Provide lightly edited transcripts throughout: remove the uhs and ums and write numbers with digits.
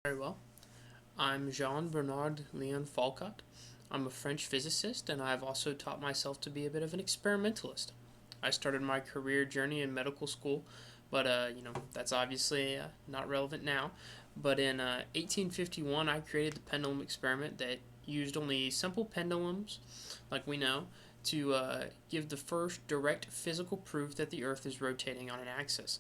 Very well. I'm Jean-Bernard Leon Foucault. I'm a French physicist, and I've also taught myself to be a bit of an experimentalist. I started my career journey in medical school, but that's obviously not relevant now. But in 1851, I created the pendulum experiment that used only simple pendulums, like we know, to give the first direct physical proof that the Earth is rotating on an axis.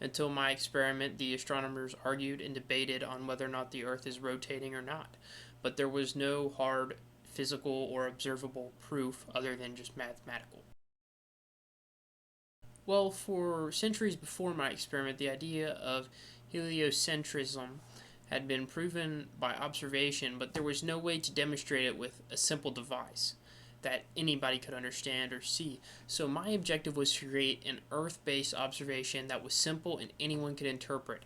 Until my experiment, the astronomers argued and debated on whether or not the Earth is rotating or not, but there was no hard physical or observable proof other than just mathematical. Well, for centuries before my experiment, the idea of heliocentrism had been proven by observation, but there was no way to demonstrate it with a simple device that anybody could understand or see. So my objective was to create an Earth-based observation that was simple and anyone could interpret.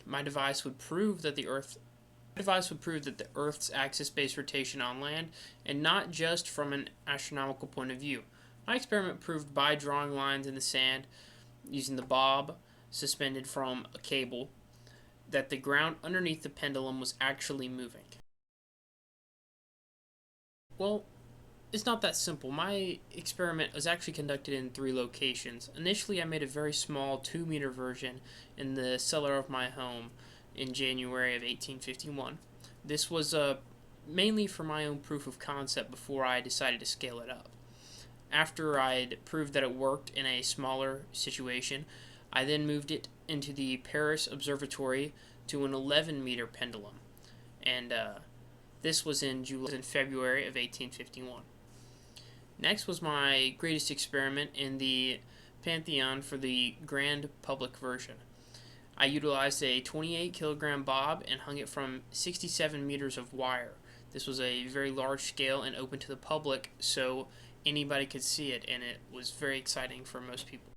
My device would prove that the Earth's axis-based rotation on land, and not just from an astronomical point of view. My experiment proved by drawing lines in the sand using the bob suspended from a cable that the ground underneath the pendulum was actually moving. Well, it's not that simple. My experiment was actually conducted in 3 locations. Initially, I made a very small 2-meter version in the cellar of my home in January of 1851. This was mainly for my own proof of concept before I decided to scale it up. After I'd proved that it worked in a smaller situation, I then moved it into the Paris Observatory to an 11-meter pendulum, and this was in February of 1851. Next was my greatest experiment in the Pantheon for the grand public version. I utilized a 28-kilogram bob and hung it from 67 meters of wire. This was a very large scale and open to the public, so anybody could see it, and it was very exciting for most people.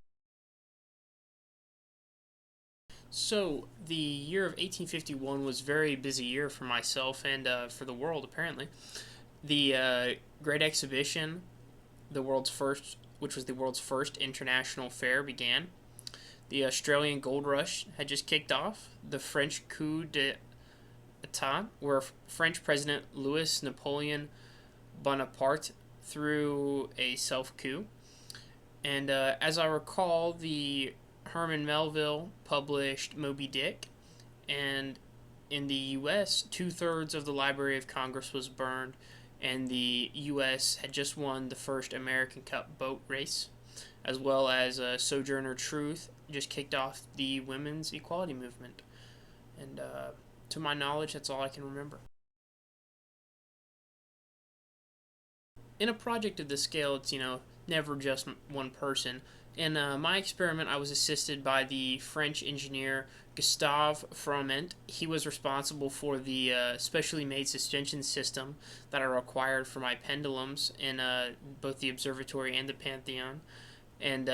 So, the year of 1851 was a very busy year for myself and for the world, apparently. The Great Exhibition, which was the world's first international fair, began. The Australian Gold Rush had just kicked off. The French coup d'etat, where French President Louis Napoleon Bonaparte threw a self-coup. And as I recall, the Herman Melville published Moby Dick, and in the U.S., 2/3 of the Library of Congress was burned, and the U.S. had just won the first American Cup boat race, as well as Sojourner Truth just kicked off the women's equality movement. And to my knowledge, that's all I can remember. In a project of this scale, it's, never just one person. In my experiment, I was assisted by the French engineer Gustave Froment. He was responsible for the specially made suspension system that are required for my pendulums in both the observatory and the Pantheon. And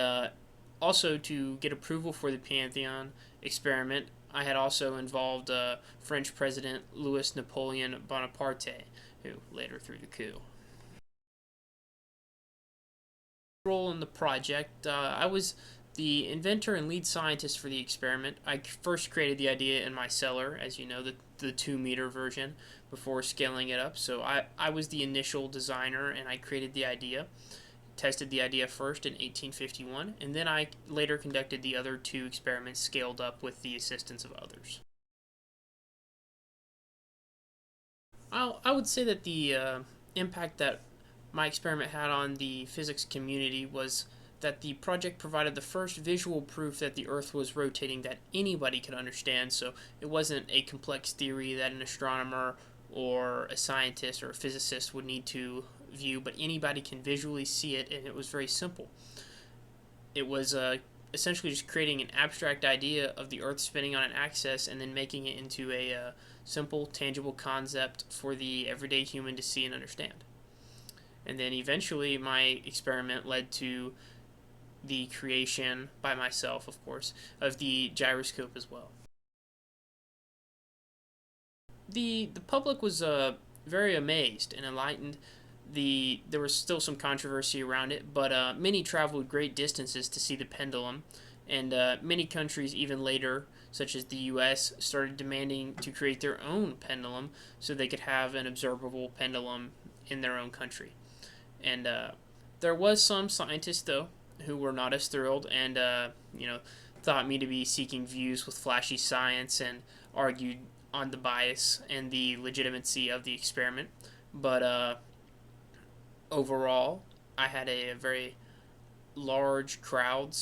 also, to get approval for the Pantheon experiment, I had also involved French President Louis Napoleon Bonaparte, who later threw the coup. Role in the project, I was the inventor and lead scientist for the experiment. I first created the idea in my cellar, as you know, the 2-meter version, before scaling it up. So I was the initial designer, and I created the idea, tested the idea first in 1851, and then I later conducted the other 2 experiments scaled up with the assistance of others. I would say that the impact that my experiment had on the physics community was that the project provided the first visual proof that the Earth was rotating that anybody could understand, so it wasn't a complex theory that an astronomer or a scientist or a physicist would need to view, but anybody can visually see it, and it was very simple. It was essentially just creating an abstract idea of the Earth spinning on an axis and then making it into a simple, tangible concept for the everyday human to see and understand. And then eventually my experiment led to the creation, by myself of course, of the gyroscope as well. The public was very amazed and enlightened. There was still some controversy around it, but many traveled great distances to see the pendulum, and many countries even later such as the US, started demanding to create their own pendulum so they could have an observable pendulum in their own country. And there was some scientists, though, who were not as thrilled and, thought me to be seeking views with flashy science and argued on the bias and the legitimacy of the experiment. But overall, I had a very large crowd